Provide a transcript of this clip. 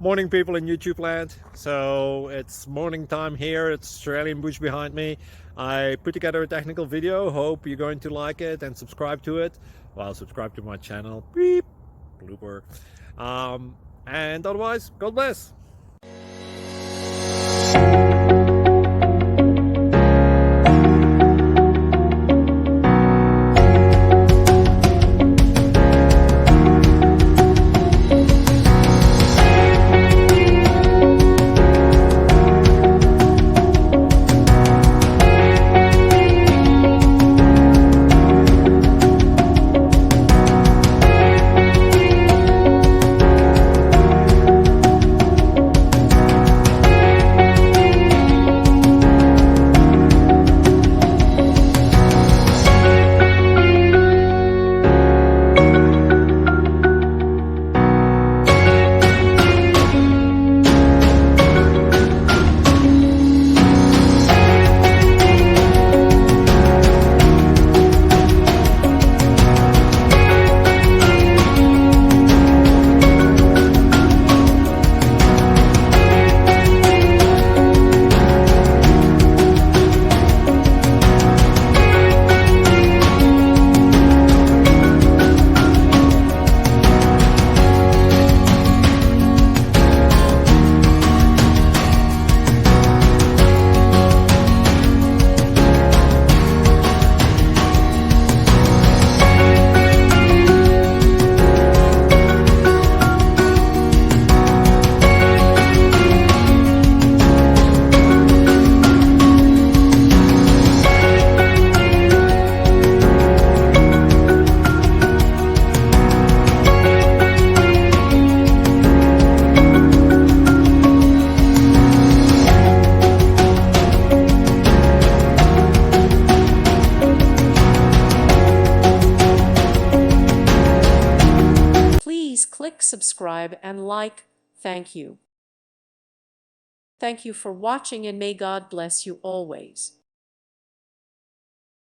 Morning, people in YouTube land. So it's morning time here. It's Australian bush behind me. I put together a technical video. Hope you're going to like it and subscribe to it. Well, subscribe to my channel. Beep. Blooper. And otherwise, God bless. Please click subscribe and like. Thank you. Thank you for watching, and may God bless you always.